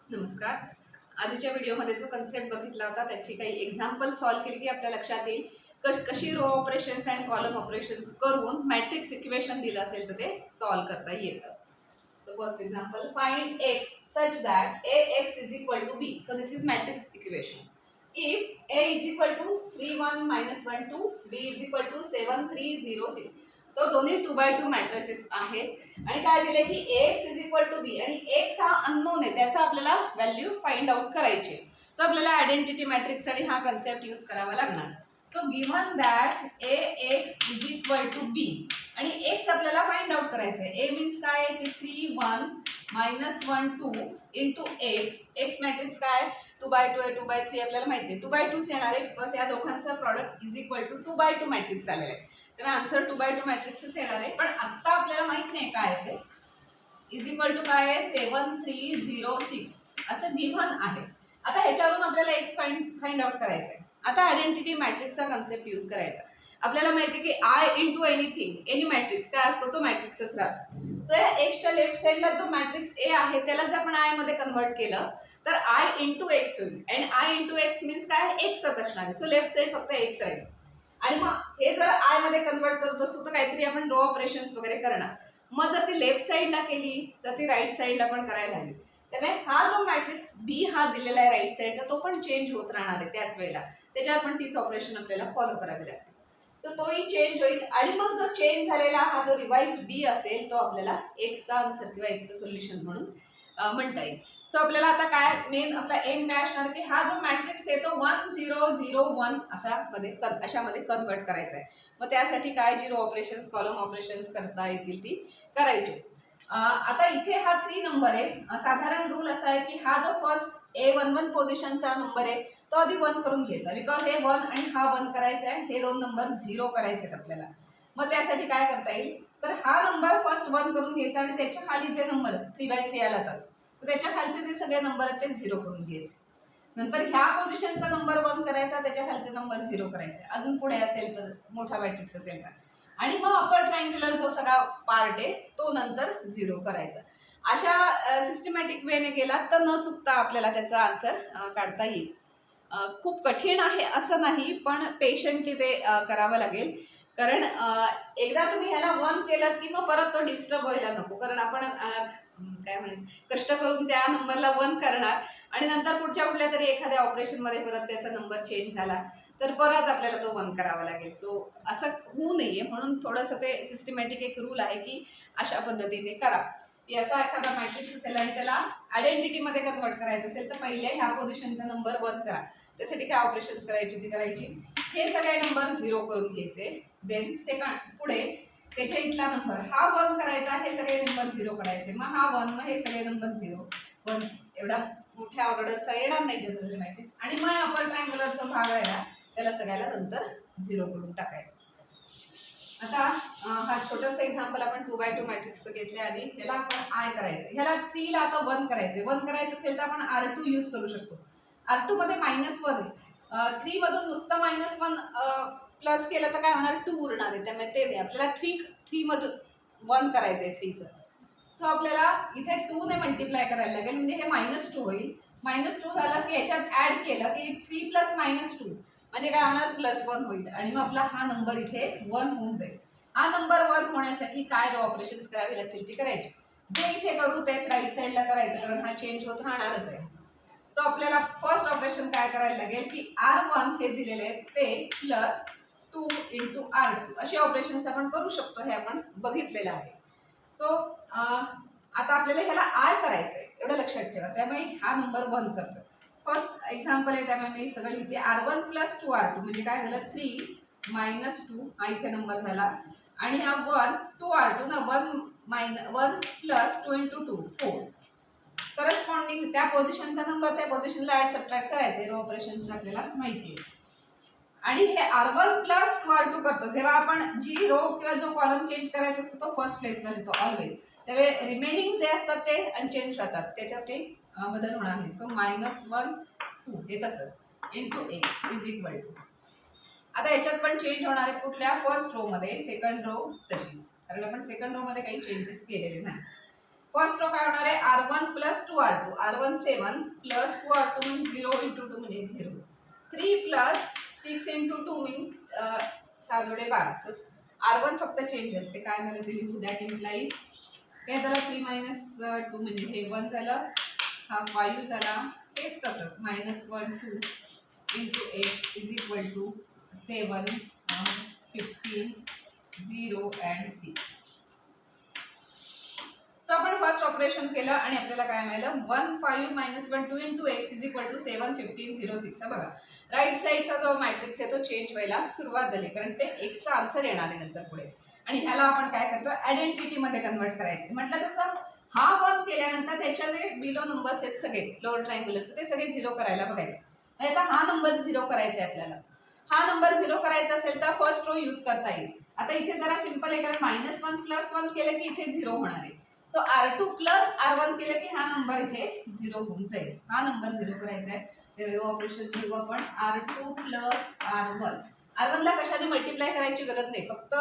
नमस्कार. आधीच्या व्हिडिओमध्ये जो कन्सेप्ट बघितला होता त्याची काही एक्झाम्पल सॉल्व केली की आपल्या लक्षात येईल कशी row operations and column operations करून मॅट्रिक्स इक्वेशन दिलं असेल तर ते सॉल्व करता येतं. So first example, find x such that ax is equal to b. So this is matrix equation. If a is equal to 3 1 minus 1 2, b is equal to 7 3 0 6. So दोन्ही 2x2 matrices आहेत आणि काय दिले की ax is equal to b आणि x हा unknown आहे, त्याचा आपल्याला व्हॅल्यू फाइंड आउट करायची. सो आपल्याला आयडेंटिटी मॅट्रिक्स साठी हा कन्सेप्ट यूज करावा लागणार. So given that ax is equal to b आणि x आपल्याला फाइंड आउट करायचं आहे. a मीन्स काय आहे की 3 1 minus 1 2 इंटू x मॅट्रिक्स काय 2x2 आहे, 2x3 आपल्याला माहिती आहे, 2x2 येणार आहे बिकॉज या दोघांचा product is equal to 2x2 matrix आलेला आहे. त्यामुळे आन्सर 2x2 मॅट्रिक्सच येणार आहे. पण आता आपल्याला माहित नाही काय आहे ते. इज इक्वल टू काय आहे 7 3 0 6 असं गिव्हन आहे. आता ह्याच्यावरून आपल्याला x फाइंड आउट करायचं आहे. आता आयडेंटिटी मॅट्रिक्सचा कन्सेप्ट यूज करायचा. आपल्याला माहिती आहे की I into anything any matrix काय असतो तो मॅट्रिक्सच राहतो. सो या एक्सच्या लेफ्ट साईडला जो मॅट्रिक्स ए आहे त्याला जर आपण आय मध्ये कन्वर्ट केलं तर आय इंटू एक्स होईल and I into x means काय एक्सच असणार आहे. सो लेफ्ट साईड फक्त एक्स राहील आणि मग हे जर आय मध्ये कन्वर्ट करत असू तर काहीतरी आपण रो ऑपरेशन्स वगैरे करणार. मग जर ती लेफ्ट साईडला केली तर ती राईट साईडला पण करायला हवी. त्यामुळे हा जो मॅट्रिक्स बी हा दिलेला आहे राईट साईडचा तो पण चेंज होत राहणार आहे त्याच वेळेला. त्याच्यावर पण तीच ऑपरेशन आपल्याला फॉलो करावी लागते. सो तोही चेंज होईल आणि मग जो चेंज झालेला हा जो रिवाइज बी असेल तो आपल्याला एक्सचा आन्सर किंवा एक्सचं सोल्युशन म्हणून म्हणता येईल. सो आपल्याला आता काय मेन आपला एम काय असणार की हा जो मॅट्रिक्स आहे तो 1 0 0 1 अशामध्ये कन्वर्ट करायचा आहे. मग त्यासाठी काय जी रो ऑपरेशन्स कॉलम ऑपरेशन्स करता येतील ती करायची. आता इथे हा 3 नंबर आहे. साधारण रूल असा आहे की हा जो फर्स्ट A11 पोझिशनचा नंबर आहे तो आधी 1 करून घ्यायचा बिकॉज हे 1 आणि हा 1 करायचा आहे, हे दोन नंबर 0 करायचे आहेत आपल्याला. मग त्यासाठी काय करता येईल तर हा नंबर फर्स्ट 1 करून घ्यायचा आणि त्याच्या खाली जे नंबर 3/3 आला तर त्याच्या खालचे जे सगळे नंबर आहेत ते 0 करून घ्यायचे. नंतर ह्या पोझिशनचा नंबर 1 करायचा, त्याच्या खालचे नंबर 0 करायचे. अजून पुढे असेल तर मोठा मॅट्रिक्स असेल तर आणि मग अपर ट्रायंग्युलर जो सगळा पार्ट आहे तो नंतर 0 करायचा. अशा सिस्टमॅटिक वेने गेला तर न चुकता आपल्याला त्याचा आन्सर काढता येईल. खूप कठीण आहे असं नाही पण पेशंटली ते करावं लागेल. कारण एकदा तुम्ही ह्याला 1 केलं की मग परत तो डिस्टर्ब व्हायला नको. कारण आपण काय म्हणायचं कष्ट करून त्या नंबरला 1 करणार आणि नंतर पुढच्या कुठल्या तरी एखाद्या ऑपरेशनमध्ये परत त्याचा नंबर चेंज झाला तर परत आपल्याला तो 1 करावा लागेल. सो असं होऊ नये म्हणून थोडंसं ते सिस्टमॅटिक एक रूल आहे की अशा पद्धतीने करा. की असा एखादा मॅट्रिक्स असेल आणि त्याला आयडेंटिटीमध्ये कन्वर्ट करायचं असेल तर पहिले ह्या पोझिशनचा नंबर 1 करा. त्यासाठी काय ऑपरेशन्स करायची ती करायची. हे सगळे नंबर 0 करून घ्यायचे. देन सेकंड पुढे त्याच्या इथला नंबर हा 1 करायचा, हे सगळे नंबर 0 करायचे. मग हा 1 मग हे सगळे नंबर 0 1 एवढा मोठ्या ऑर्डरचा येणार नाही जनरल मॅट्रिक्स. आणि मग अपर ट्रायंग्युलर जो भाग राहिला त्याला सगळ्याला नंतर 0 करून टाकायचं. आता हा छोटासा एक्झाम्पल आपण 2x2 मॅट्रिक्सचं घेतले आधी. ह्याला आपण आय करायचं, ह्याला 3 ला आता 1 करायचं. 1 करायचं असेल तर आपण R2 यूज करू शकतो. R2 मध्ये -1 आहे. 3 मधून नुसतं -1 प्लस केलं तर काय होणार 2 उरणार आहे. त्यामुळे ते नाही, आपल्याला 3 मधून 1 करायचं आहे 3चं. सो आपल्याला इथे 2 ने मल्टिप्लाय करायला लागेल म्हणजे हे -2 होईल. -2 झालं की याच्यात ऍड केलं की 3 + -2 म्हणजे काय होणार +1 होईल आणि मग आपला हा नंबर इथे 1 होऊन जाईल. हा नंबर 1 होण्यासाठी काय रो ऑपरेशन्स करावे लागतील ती करायची. जे इथे करू तेच राईट साईडला करायचं कारण हा चेंज होत राहणारच आहे. सो आपल्याला फर्स्ट ऑपरेशन काय करायला लागेल की R1 हे दिलेले आहे ते +2 × R2 असे ऑपरेशन्स आपण करू शकतो. हे आपण बघितलेलं आहे. सो आता आपल्याला ह्याला आय करायचं आहे एवढं लक्षात ठेवा. त्यामुळे हा नंबर 1 करतो. फर्स्ट एक्झाम्पल आहे त्यामुळे मी सगळं लिहिते. R1 + 2R2 म्हणजे काय झालं 3 - 2 हा इथे नंबर झाला आणि हा 1 2R2 ना 1 + 2 × 2 4 करस्पॉन्डिंग त्या पोझिशनचा नंबर त्या पोझिशनला ऍड सबट्रॅक्ट करायचे. रो ऑपरेशन्स आपल्याला माहिती आहे. आणि हे R1 + 2R2 करतो जेव्हा आपण जी रो किंवा जो कॉलम चेंज करायचा असतो तो फर्स्ट प्लेसला लिहितो ऑलवेज. त्यामुळे रिमेनिंग जे असतात ते अनचेंज राहतात, त्याच्यात ते बदल होणार नाही. सो -1 2 हे तसंच × x इज इक्वल टू. आता याच्यात पण चेंज होणार आहेत कुठल्या फर्स्ट रो मध्ये, सेकंड रो तशीच कारण आपण सेकंड रो मध्ये काही चेंजेस केलेले नाही. फर्स्ट रो काय होणार आहे R1 plus 2R2 R1 7 plus 2R2 मीन 0 इंटू 2 म्हणजे 0 3 प्लस 6 इंटू 2 मीन 6 जोडे 12 सो R1 फक्त चेंज झालं ते काय झालं ते लिहू दॅट इम्प्लाइज काय झालं 3 मायनस 2 म्हणजे हे 1 झालं हा 5 झाला हे तसंच -1 2 into x is equal to 7 15 0 and 6 so आपण फर्स्ट ऑपरेशन केलं आणि आपल्याला काय मिळालं 1 5 - 1 2 into x is equal to 7 15 0 6 हा बघा राईट साईडचा जो मॅट्रिक्स आहे तो चेंज व्हायला सुरुवात झाली कारण ते एक्सचा आन्सर येणार आहे नंतर पुढे आणि ह्याला आपण काय करतो आयडेंटिटी मध्ये कन्वर्ट करायचं म्हटलं तसं हा 1 केल्यानंतर त्याच्या जे बिलो नंबर्स आहेत सगळे लोअर ट्रायंग्युलरचे ते सगळे 0 करायला बघायचं आणि आता हा नंबर 0 करायचा आहे आपल्याला हा नंबर 0 करायचा असेल तर फर्स्ट रो यूज करता येईल आता इथे जरा सिंपल आहे कारण -1 प्लस 1 केलं की इथे 0 होणार आहे सो R2 प्लस R1 केलं की हा नंबर इथे 0 होऊन जाईल हा नंबर 0 करायचा आहे ते ऑपरेशन घेऊ आपण R2 प्लस R1 ला कशाने मल्टिप्लाय करायची गरज नाही फक्त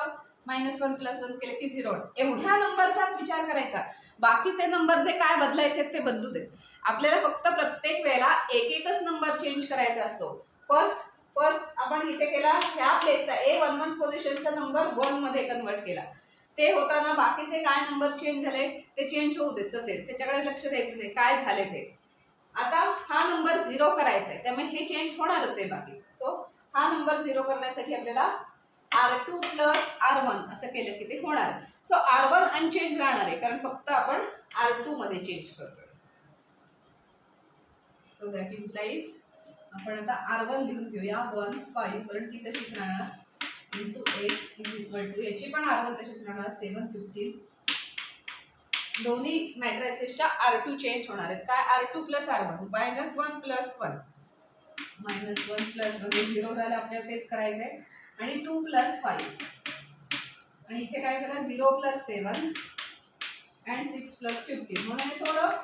-1 प्लस 1 केलं की 0 एवढ्या नंबरचाच विचार करायचा बाकीचे नंबर जे काय बदलायचे ते बदलू देत आपल्याला फक्त प्रत्येक वेळेला एकच नंबर चेंज करायचा असतो फर्स्ट आपण इथे केला ह्या प्लेसचा A11 पोझिशनचा नंबर 1 मध्ये कन्वर्ट केला ते होताना बाकीचे काय नंबर चेंज झाले ते चेंज होऊ देत तसेच त्याच्याकडे लक्ष द्यायचं नाही काय झाले ते आता हा नंबर 0 करायचा आहे त्यामुळे हे चेंज होणारच आहे बाकीचं सो हा नंबर 0 करण्यासाठी आपल्याला R2 प्लस R1 असं केलं की ते होणार सो R1 अनचेंज राहणार आहे कारण फक्त आपण R2 मध्ये चेंज करतोय सो दॅट इम्प्लाइज आपण आता R1 लिहून घेऊया 1 5 कारण ती तशीच राहणार into x is equal to याची पण R1 तशीच राहणार 7 15 दोन्ही मॅट्रिसेसच्या R2 चेंज होणार आहेत काय R2 plus R1 -1 plus 1 -1 plus 1 हे 0 झालं आपल्याला तेच करायचं आहे आणि 2 प्लस 5 आणि इथे काय झालं 0 प्लस 7 अँड 6 प्लस 15 म्हणून हे थोडं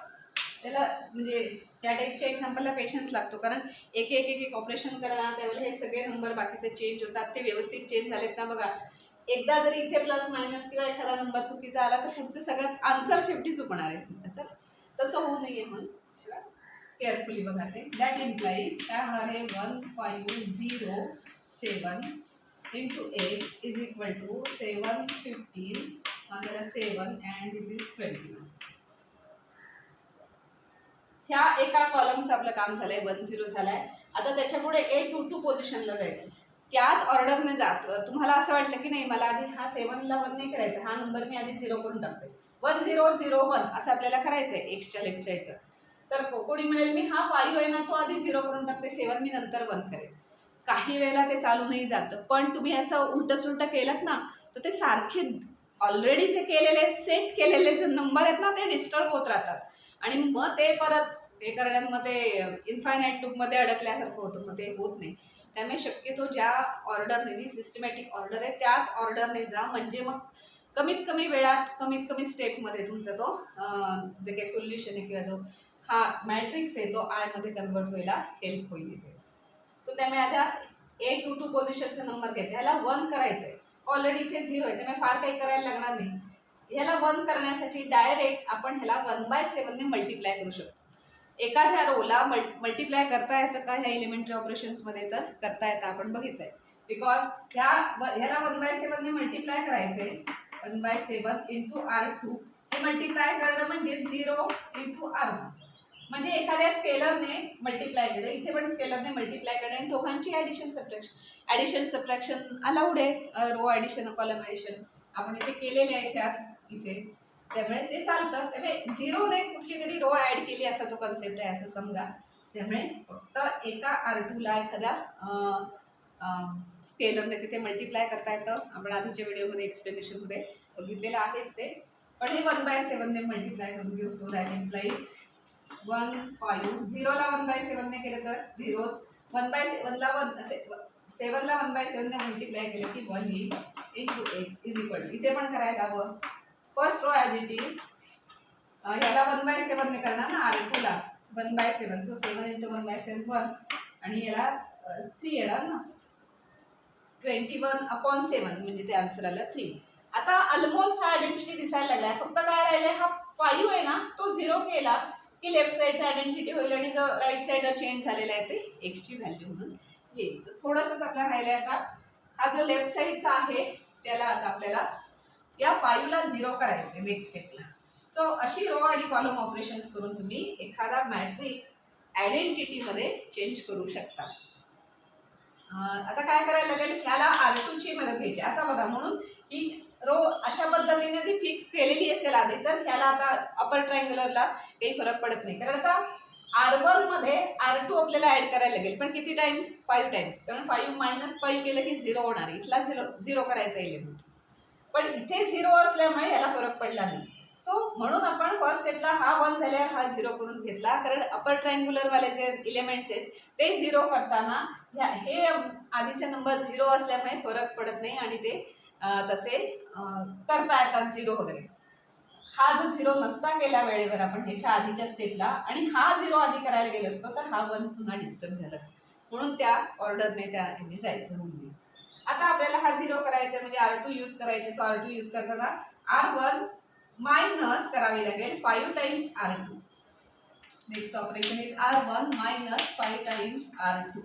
त्याला म्हणजे त्या टाईपच्या एक्झाम्पलला पेशन्स लागतो कारण एक ऑपरेशन करणार त्यावेळेला हे सगळे नंबर बाकीचे चेंज होतात ते व्यवस्थित चेंज झालेत ना बघा एकदा जरी इथे प्लस मायनस किंवा एखादा नंबर चुकीचा आला तर पुढचं सगळंच आन्सर शेवटी चुकणार आहे तर तसं होऊ नये म्हणून केअरफुली बघा ते दॅट इम्प्लाइज काय होणार आहे 1 5 0 7 into x is equal to 7 15 आपल्याला 7 अँड दिस इज 21 ह्या एका कॉलमचं आपलं काम झालंय 1 0 झालाय आता त्याच्यापुढे A22 पोझिशनला जायचं त्याच ऑर्डरने जात तुम्हाला असं वाटलं की नाही मला आधी हा 7 ला 1 नाही करायचा हा नंबर मी आधी 0 करून टाकते 1 0 0 1 असं आपल्याला करायचं आहे एक्सच्या लेफ्ट साईडचं तर कोणी म्हणेल मी हा 5 आहे ना तो आधी 0 करून टाकते 7 मी नंतर 1 करेल काही वेळेला ते चालू नाही जातं पण तुम्ही असं उलटं केलं ना तर ते सारखे ऑलरेडी जे केलेले सेट केलेले जे नंबर आहेत ना ते डिस्टर्ब होत राहतात आणि मग ते परत हे करण्यात मग ते इन्फायनाईट लूपमध्ये अडकल्यासारखं होतं मग ते होत नाही त्यामुळे शक्यतो ज्या ऑर्डरने जी सिस्टमॅटिक ऑर्डर आहे त्याच ऑर्डरने जा म्हणजे मग कमीत कमी वेळात कमीत कमी स्टेपमध्ये तुमचा तो जे काही सोल्युशन आहे किंवा जो हा मॅट्रिक्स आहे तो आयमध्ये कन्वर्ट व्हायला हेल्प होईल इथे सो त्यामुळे आता A22 पोझिशनचा नंबर घ्यायचा ह्याला 1 करायचं आहे ऑलरेडी इथे 0 आहे त्यामुळे फार काही करायला लागणार नाही ह्याला 1 करण्यासाठी डायरेक्ट आपण ह्याला 1/7 ने मल्टिप्लाय करू शकतो एखाद्या रोला मल्टिप्लाय करता येतं का ह्या एलिमेंटरी ऑपरेशन्समध्ये तर करता येतं आपण बघितलंय बिकॉज ह्याला 1/7 ने मल्टिप्लाय करायचंय 1/7 इंटू R2 हे मल्टिप्लाय करणं म्हणजे 0 इंटू R1 म्हणजे एखाद्या स्केलरने मल्टिप्लाय केलं इथे पण स्केलरने मल्टिप्लाय करणे आणि दोघांची ॲडिशन सबट्रॅक्शन अलाउड आहे रो ॲडिशन कॉलम ॲडिशन आपण इथे केलेले आहे इथे त्यामुळे ते चालतं त्यामुळे 0 ने कुठली तरी रो ॲड केली असा तो कन्सेप्ट आहे असं समजा त्यामुळे फक्त एका R2ला एखाद्या स्केलरने तिथे मल्टिप्लाय करता येतं आपण आधीच्या व्हिडिओमध्ये एक्सप्लेनेशनमध्ये बघितलेलं आहेच ते पण हे 1/7 ने मल्टिप्लाय करून घेऊ सो दॅट इम्प्लाइज 1 5 0 ला 1/7 ने केलं तर 0 1/7 ला 1 असे 7 ला 1/7 ने मल्टिप्लाय केलं की 1 येईल into x is equal to इथे पण करायला हवं first row as it is ह्याला 1/7 ने करणार ना R2 ला 1/7 सो 7 इंटू 1/7 1 आणि याला 3 येणार ना 21/7 म्हणजे ते आन्सर आलं 3 आता ऑलमोस्ट हा आयडेंटिटी दिसायला लागलाय फक्त काय राहिलंय हा 5 आहे ना तो 0 केला की लेफ्ट साईडचा आयडेंटिटी होईल आणि जो राईट साईडला चेंज झालेला आहे ते एक्सची व्हॅल्यू म्हणून येईल. तर थोडंसंच आपला राहिलं आहे आता. हा जो लेफ्ट साईडचा आहे त्याला आता आपल्याला या 5 ला 0 करायचं आहे नेक्स्ट स्टेपला. सो अशी रो आणि कॉलम ऑपरेशन्स करून तुम्ही एखादा मॅट्रिक्स आयडेंटिटीमध्ये चेंज करू शकता. आता काय करायला लागेल, ह्याला R2 ची मदत घ्यायची. आता बघा, म्हणून ही रो अशा पद्धतीने ती फिक्स केलेली असेल आधी तर ह्याला आता अपर ट्रायंग्युलरला काही फरक पडत नाही, कारण आता R1 मध्ये R2 आपल्याला ऍड करायला लागेल, पण किती टाइम्स? 5 टाइम्स. कारण 5 - 5 केलं की 0 होणार. इथला 0 करायचा एलिमेंट, पण इथे 0 असल्यामुळे याला फरक पडला नाही. सो म्हणून आपण फर्स्ट स्टेपला हा 1 झाल्यावर हा 0 करून घेतला, कारण अपर ट्रायंग्युलर वाले जे एलिमेंट्स आहेत ते 0 करताना हे आधीचे नंबर 0 असल्यामुळे फरक पडत नाही आणि ते तसे करता येतात 0 वगैरे. हा जर 0 नसता केला वेळेवर आपण ह्याच्या आधीच्या स्टेपला आणि हा 0 आधी करायला गेलो असतो तर हा 1 पुन्हा डिस्टर्ब झाला असता. म्हणून त्या ऑर्डरने त्या जायचं म्हणून. आता आपल्याला हा 0 करायचा म्हणजे R2 यूज करायचे. सो R2 यूज करताना R1 मायनस करावी लागेल 5 times R2. Next operation is R1 minus 5 times R2.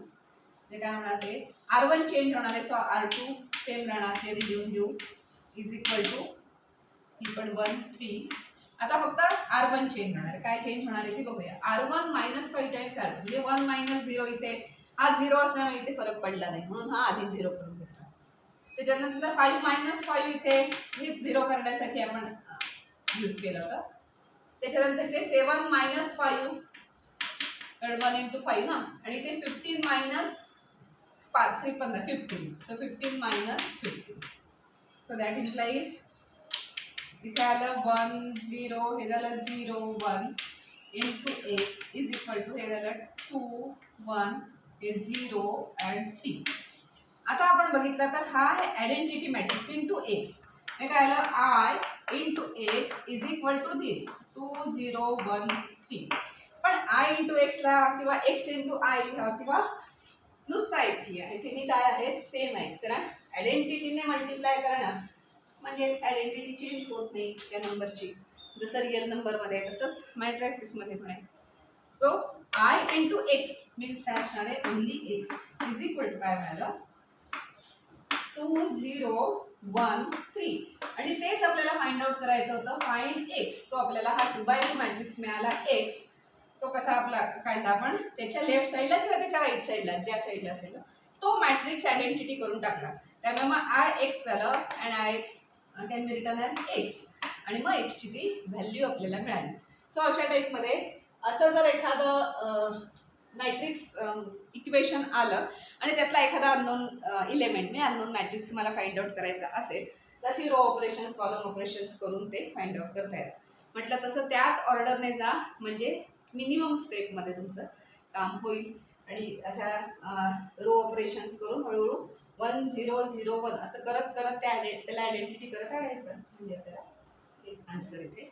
जे काय होणार ते R1 चेंज होणार आहे. सो R2 सेम राहणार, ते लिहून घेऊ. इज इक्वल टू ही पण 1 3. आता फक्त R1 चेंज होणार आहे. काय चेंज होणार आहे ते बघूया. R1 मायनस 5 टाइम्स R2 म्हणजे 1 मायनस 0. इथे हा 0 असल्यामुळे इथे फरक पडला नाही, म्हणून हा आधी 0 करून घेतला. त्याच्यानंतर 5 मायनस 5 इथे हे 0 करण्यासाठी आपण यूज केलं होतं. त्याच्यानंतर ते 7 मायनस 5 कारण 1 इंटू 5 ना, आणि ते 15 minus 5 3 15 15. So 15 minus 15. So that implies इथे आलं 1 0, हे झालं 0 1 into x is equal to हे झालं 2 1 हे 0 अँड 3. आता आपण बघितलं तर हा आहे आयडेंटिटी मॅट्रिक्स इंटू एक्स. हे काय आलं I into x is equal to this 2 0 1 3. पण आय इंटू एक्सला किंवा एक्स इंटू आय लिहा किंवा नुसता एक्स लिहा, हे तिन्ही काय आहेत? सेम आहेत. कारण आयडेंटिटीने मल्टिप्लाय करणं म्हणजे आयडेंटिटी चेंज होत नाही त्या नंबरची. जसं रिअल नंबरमध्ये आहे तसंच मॅट्रिसेसमध्ये पण आहे. So I into x means काय असणार आहे? Only x is equal to काय मिळालं? 2 0 1 3. आणि तेच आपल्याला फाइंड आउट करायचं होतं, फाइंड एक्स. सो आपल्याला हा 2x2 मॅट्रिक्स मिळाला एक्स. तो कसा आपला काढला आपण? त्याच्या लेफ्ट साईडला किंवा त्याच्या राईट साईडला, ज्या साईडला असेल तो मॅट्रिक्स आयडेंटिटी करून टाकला. त्यामुळे मग आय एक्स झालं and I x can be return as x, आणि मग एक्सची ती व्हॅल्यू आपल्याला मिळाली. सो अशा टाईपमध्ये असं जर एखादं मॅट्रिक्स इक्वेशन आलं आणि त्यातला एखादा अननोन इलेमेंट म्हणजे अननोन मॅट्रिक्स तुम्हाला फाइंड आउट करायचा असेल, तशी रो ऑपरेशन्स कॉलम ऑपरेशन्स करून ते फाइंड आउट करता येतं. म्हटलं तसं त्याच ऑर्डरने जा, म्हणजे मिनिमम स्टेपमध्ये तुमचं काम होईल. आणि अशा रो ऑपरेशन्स करून हळूहळू 1 0 0 1 असं करत करत त्याला आयडेंटिटी करत आणायचं, म्हणजे आपल्याला एक आन्सर इथे